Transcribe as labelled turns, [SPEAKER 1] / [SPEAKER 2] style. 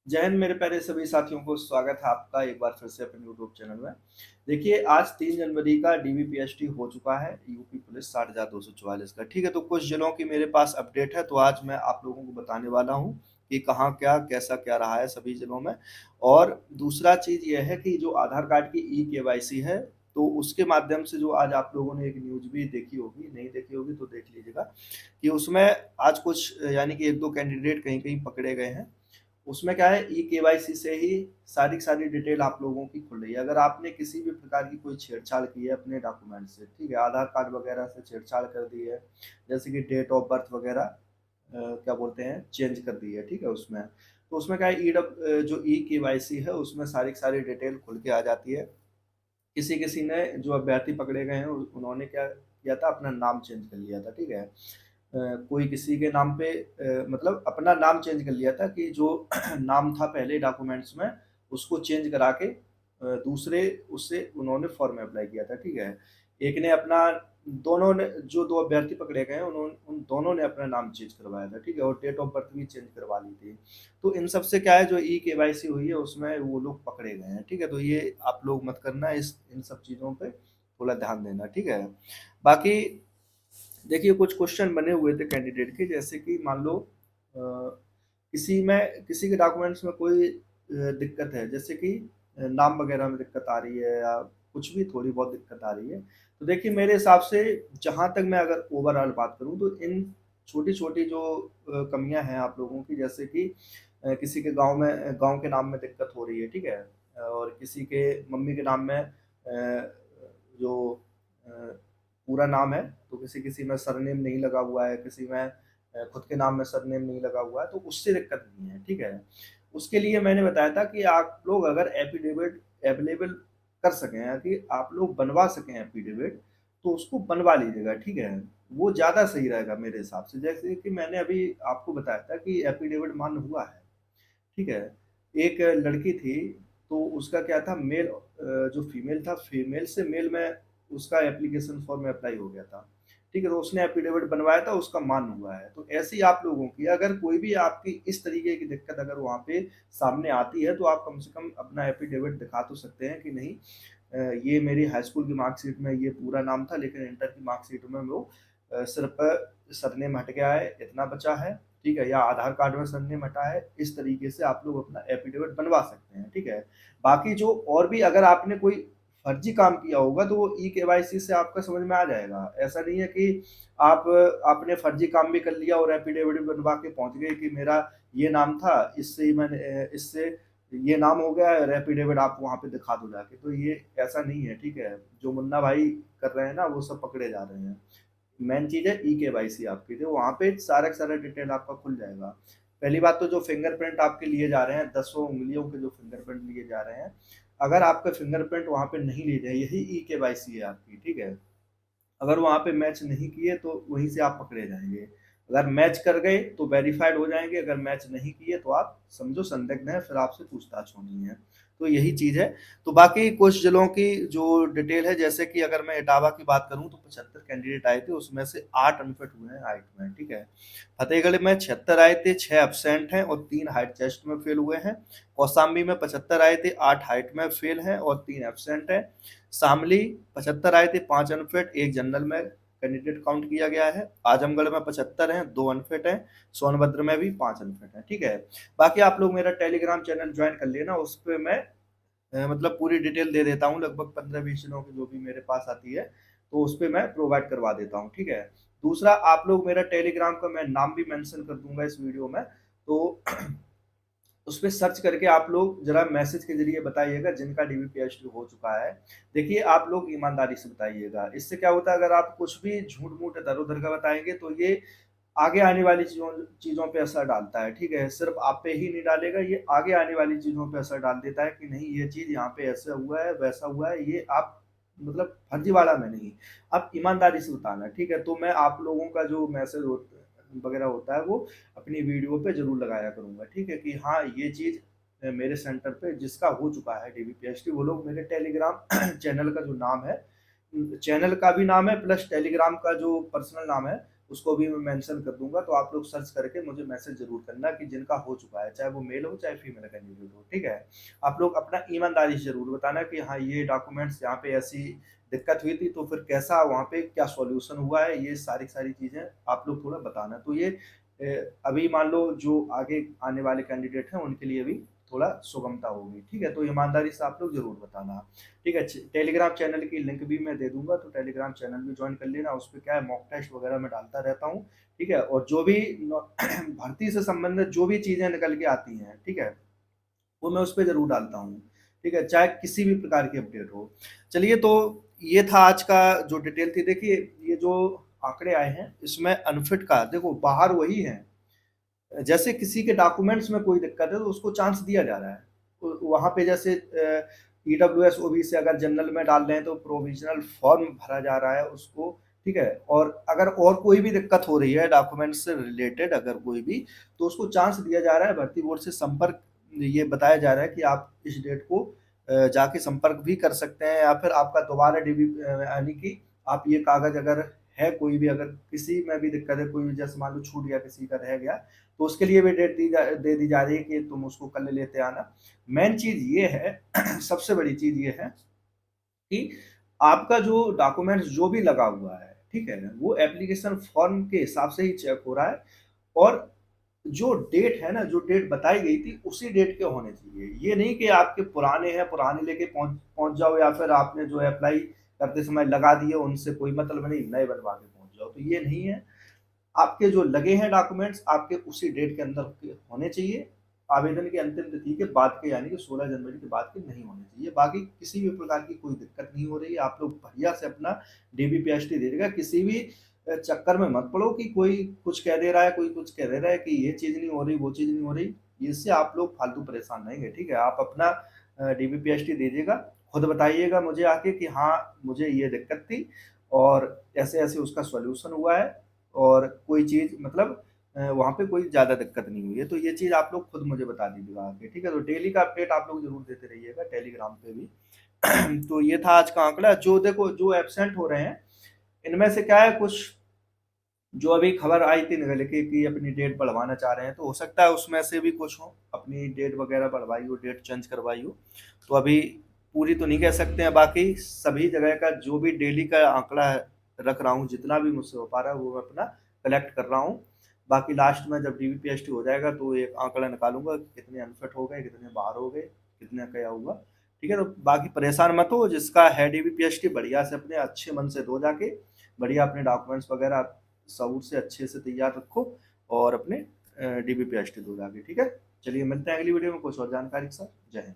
[SPEAKER 1] जय हिंद मेरे प्यारे सभी साथियों को स्वागत है आपका एक बार फिर से अपने यूट्यूब चैनल में। देखिए आज 3 जनवरी का डीवीपीएसटी हो चुका है यूपी पुलिस 60,244 का। ठीक है, तो कुछ जिलों की मेरे पास अपडेट है तो आज मैं आप लोगों को बताने वाला हूँ कि कहाँ क्या कैसा क्या रहा है सभी जिलों में। और दूसरा चीज़ यह है कि जो आधार कार्ड की ई केवाईसी है तो उसके माध्यम से जो आज आप लोगों ने एक न्यूज़ भी देखी होगी, नहीं देखी होगी तो देख लीजिएगा कि उसमें आज कुछ यानी कि 1-2 कैंडिडेट कहीं-कहीं पकड़े गए हैं। उसमें क्या है, ई केवाईसी से ही सारी की सारी डिटेल आप लोगों की खुल रही है। अगर आपने किसी भी प्रकार की कोई छेड़छाड़ की है अपने डॉक्यूमेंट से, ठीक है, आधार कार्ड वगैरह से छेड़छाड़ कर दी है, जैसे कि डेट ऑफ बर्थ वगैरह क्या बोलते हैं चेंज कर दी है, ठीक है, उसमें तो उसमें क्या है जो ई केवाईसी है उसमें सारी की सारी डिटेल खुल के आ जाती है। किसी किसी ने जो अभ्यर्थी पकड़े गए हैं उन्होंने क्या किया था, अपना नाम चेंज कर लिया था, ठीक है। कोई किसी के नाम पे मतलब अपना नाम चेंज कर लिया था कि जो नाम था पहले डॉक्यूमेंट्स में उसको चेंज करा के दूसरे उससे उन्होंने फॉर्म में अप्लाई किया था, ठीक है। एक ने अपना दोनों ने जो 2 अभ्यर्थी पकड़े गए हैं उन्होंने उन दोनों ने अपना नाम चेंज करवाया था, ठीक है, और डेट ऑफ बर्थ भी चेंज करवा ली थी। तो इन सब से क्या है, जो ई केवाईसी हुई है उसमें वो लोग पकड़े गए हैं, ठीक है। तो ये आप लोग मत करना, इस इन सब चीज़ों पे थोड़ा ध्यान देना, ठीक है। बाकी देखिए कुछ क्वेश्चन बने हुए थे कैंडिडेट के, जैसे कि मान लो किसी के डॉक्यूमेंट्स में कोई दिक्कत है, जैसे कि नाम वगैरह में दिक्कत आ रही है या कुछ भी थोड़ी बहुत दिक्कत आ रही है। तो देखिए मेरे हिसाब से जहाँ तक मैं अगर ओवरऑल बात करूँ तो इन छोटी-छोटी जो कमियाँ हैं आप लोगों की, जैसे कि किसी के गाँव के नाम में दिक्कत हो रही है, ठीक है? और किसी के मम्मी के नाम में जो पूरा नाम है, तो किसी-किसी में सरनेम नहीं लगा हुआ है, किसी में खुद के नाम में सरनेम नहीं लगा हुआ है, तो उससे दिक्कत नहीं है, ठीक है। उसके लिए मैंने बताया था कि आप लोग अगर एफ़िडेविट अवेलेबल कर सकें या कि आप लोग बनवा सकें एफ़िडेविट, तो उसको बनवा लीजिएगा, ठीक है। वो ज़्यादा सही रहेगा मेरे हिसाब से। जैसे कि मैंने अभी आपको बताया था कि एफ़िडेविट मान्य हुआ है, ठीक है। एक लड़की थी, तो उसका क्या था, जो फीमेल था, फीमेल से मेल में उसका एप्लीकेशन फॉर्म में अप्लाई हो गया था, ठीक है। तो उसने एफिडेविट बनवाया था, उसका मान्य हुआ है। तो ऐसे ही आप लोगों की अगर कोई भी आपकी इस तरीके की दिक्कत अगर वहाँ पे सामने आती है तो आप कम से कम अपना एफिडेविट दिखा तो सकते हैं कि नहीं, ये मेरी हाई स्कूल की मार्कशीट में ये पूरा नाम था, लेकिन इंटर की मार्कशीट में वो सिर्फ सरनेम हट गया है, इतना बचा है, ठीक है, या आधार कार्ड में सरनेम हटा है। इस तरीके से आप लोग अपना एफिडेविट बनवा सकते हैं, ठीक है। बाकी जो और भी अगर आपने कोई फर्जी काम किया होगा तो वो ई केवाईसी से आपका समझ में आ जाएगा। ऐसा नहीं है कि आप आपने फर्जी काम भी कर लिया और एफिडेविट बनवा के पहुंच गए कि मेरा ये नाम था, इससे ही इससे ये नाम हो गया है, एफिडेविट आप वहां पे दिखा दो जाके। तो ये ऐसा नहीं है, ठीक है। जो मुन्ना भाई कर रहे हैं ना वो सब पकड़े जा रहे हैं। मेन चीज़ है ई केवाईसी आपकी, तो वहाँ पे सारा का सारा डिटेल आपका खुल जाएगा। पहली बात तो जो फिंगरप्रिंट आपके लिए जा रहे हैं, 10 उँगलियों के जो फिंगरप्रिंट लिए जा रहे हैं, अगर आपका फिंगरप्रिंट वहाँ पे नहीं लिए जाए, यही ई केवाईसी है आपकी, ठीक है। अगर वहाँ पे मैच नहीं किए तो वहीं से आप पकड़े जाएंगे। अगर मैच कर गए तो वेरीफाइड हो जाएंगे, अगर मैच नहीं किए तो आप समझो संदिग्ध हैं, फिर आपसे पूछताछ होनी है। तो यही चीज़ है। तो बाकी कुछ जिलों की जो डिटेल है, जैसे कि अगर मैं इटावा की बात करूं तो 75 कैंडिडेट आए थे, उसमें से 8 अनफिट हुए हैं हाइट में, ठीक है। फतेहगढ़ में 76 आए थे, 6 एब्सेंट हैं और 3 हाइट टेस्ट में फेल हुए हैं। कौशाम्बी में 75 आए थे, 8 हाइट में फेल हैं और 3 एब्सेंट हैं। शामली 75 आए थे, 5 अनफिट, 1 जनरल में कैंडिडेट काउंट किया गया है। आजमगढ़ में 75 हैं, 2 अनफिट हैं। सोनभद्र में भी 5 अनफिट हैं, ठीक है। बाकी आप लोग मेरा टेलीग्राम चैनल ज्वाइन कर लेना, उस पे मैं मतलब पूरी डिटेल दे देता हूँ, लगभग 15-20 दिनों की जो भी मेरे पास आती है, तो उस पे मैं प्रोवाइड करवा देता हूँ, ठीक है। दूसरा, आप लोग मेरा टेलीग्राम का मैं नाम भी मेंशन कर दूंगा इस वीडियो में, तो उस पे सर्च करके आप लोग जरा मैसेज के जरिए बताइएगा जिनका डीवीपीएचडी हो चुका है। देखिए आप लोग ईमानदारी से बताइएगा, इससे क्या होता है, अगर आप कुछ भी झूठ मूठ इधर उधर का बताएंगे तो ये आगे आने वाली चीज़ों चीज़ों पे असर डालता है, ठीक है? सिर्फ़ आप पे ही नहीं डालेगा, ये आगे आने वाली चीज़ों पे असर डाल देता है कि नहीं ये चीज़ यहाँ पे ऐसा हुआ है, वैसा हुआ है, ये आप मतलब फर्जीवाड़ा में नहीं, आप ईमानदारी से बताना, ठीक है? तो मैं आप लोगों का जो मैसेज वगैरह होता है वो अपनी वीडियो पे ज़रूर लगाया करूँगा, ठीक है? कि हाँ, ये चीज़ मेरे सेंटर पे जिसका हो चुका है डीवीपीएचडी, वो लोग मेरे टेलीग्राम चैनल का जो नाम है, चैनल का भी नाम है प्लस टेलीग्राम का जो पर्सनल नाम है उसको भी मैं मेंशन कर दूंगा, तो आप लोग सर्च करके मुझे मैसेज जरूर करना कि जिनका हो चुका है, चाहे वो मेल हो चाहे फीमेल कैंडिडेट हो, ठीक है। आप लोग अपना ईमानदारी से जरूर बताना कि हाँ ये डॉक्यूमेंट्स यहाँ पे ऐसी दिक्कत हुई थी, तो फिर कैसा वहाँ पे क्या सॉल्यूशन हुआ है, ये सारी सारी चीजें आप लोग थोड़ा बताना। तो ये अभी मान लो जो आगे आने वाले कैंडिडेट हैं उनके लिए भी थोड़ा सुगमता होगी, ठीक है। तो ईमानदारी से आप लोग जरूर बताना, ठीक है। टेलीग्राम चैनल की लिंक भी मैं दे दूंगा, तो टेलीग्राम चैनल भी ज्वाइन कर लेना। उस पर क्या है, मॉक टेस्ट वगैरह मैं डालता रहता हूँ, ठीक है। और जो भी भर्ती से संबंधित जो भी चीजें निकल के आती हैं, ठीक है, वो मैं उस पर जरूर डालता हूँ, ठीक है, चाहे किसी भी प्रकार की अपडेट हो। चलिए, तो ये था आज का जो डिटेल थी। देखिए ये जो आंकड़े आए हैं इसमें अनफिट का, देखो बाहर वही है, जैसे किसी के डॉक्यूमेंट्स में कोई दिक्कत है तो उसको चांस दिया जा रहा है। वहां पे जैसे ईडब्ल्यूएस ओबी से अगर जनरल में डाल रहे हैं तो प्रोविजनल फॉर्म भरा जा रहा है उसको, ठीक है। और अगर और कोई भी दिक्कत हो रही है डॉक्यूमेंट से रिलेटेड, अगर कोई भी, तो उसको चांस दिया जा रहा है। भर्ती बोर्ड से संपर्क, ये बताया जा रहा है कि आप इस डेट को जाके संपर्क भी कर सकते हैं, या फिर आपका दोबारा डीबी यानी कि आप ये कागज अगर है कोई भी, अगर किसी में भी दिक्कत है, कोई जैसे मान लो छूट गया, किसी का रह गया, तो उसके लिए भी डेट दे दी जा रही है कि तुम उसको कल लेते आना। मेन चीज ये है सबसे बड़ी चीज ये है कि आपका जो डॉक्यूमेंट्स जो भी लगा हुआ है, ठीक है, वो एप्लीकेशन फॉर्म के हिसाब से ही चेक हो रहा है। और जो डेट है ना, जो डेट बताई गई थी उसी डेट के होने चाहिए। ये नहीं कि आपके पुराने हैं, पुराने लेके पहुंच पहुंच जाओ, या फिर आपने जो अप्लाई करते समय लगा दिए, उनसे कोई मतलब नहीं, नए बनवा के पहुंच जाओ, तो ये नहीं है। आपके जो लगे हैं डॉक्यूमेंट्स आपके उसी डेट के अंदर के होने चाहिए। आवेदन की अंतिम तिथि के बाद के, यानी कि 16 जनवरी के बाद के नहीं होने चाहिए। बाकी किसी भी प्रकार की कोई दिक्कत नहीं हो रही है। आप लोग बढ़िया से अपना डीबीपीएसटी दे देगा। किसी भी चक्कर में मत पड़ो कि कोई कुछ कह दे रहा है, कोई कुछ कह दे रहा है कि ये चीज़ नहीं हो रही, वो चीज़ नहीं हो रही। इससे आप लोग फालतू परेशान रहेंगे, ठीक है। आप अपना डीबीपीएसटी दीजिएगा, खुद बताइएगा मुझे आके कि हाँ मुझे ये दिक्कत थी और ऐसे-ऐसे उसका सॉल्यूशन हुआ है, और कोई चीज़ मतलब वहाँ पे कोई ज़्यादा दिक्कत नहीं हुई है। तो ये चीज़ आप लोग खुद मुझे बता दीजिएगा आके, ठीक है। तो डेली का अपडेट आप लोग ज़रूर देते रहिएगा टेलीग्राम पे भी। तो ये था आज का आंकड़ा। जो देखो जो एब्सेंट हो रहे हैं, इनमें से क्या है, कुछ जो अभी खबर आई थी निकल के कि अपनी डेट बढ़वाना चाह रहे हैं, तो हो सकता है उसमें से भी कुछ हो अपनी डेट वगैरह बढ़वाई हो, डेट चेंज करवाई हो। तो अभी पूरी तो नहीं कह सकते हैं। बाकी सभी जगह का जो भी डेली का आंकड़ा रख रहा हूँ, जितना भी मुझसे हो पा रहा है वो मैं अपना कलेक्ट कर रहा हूँ। बाकी लास्ट में जब डीबीपीएसटी हो जाएगा तो एक आंकड़ा निकालूंगा, कितने अनफिट हो गए, कितने बाहर हो गए, कितने क्या हुआ, ठीक है। तो बाकी परेशान मत हो, जिसका है डीबीपीएसटी बढ़िया से अपने अच्छे मन से दो जाके, बढ़िया अपने डॉक्यूमेंट्स वगैरह सबूत से अच्छे से तैयार रखो, और अपने डीबीपीएसटी दो जाके, ठीक है। चलिए मिलते हैं अगली वीडियो में कुछ और जानकारी के साथ। जय हिंद।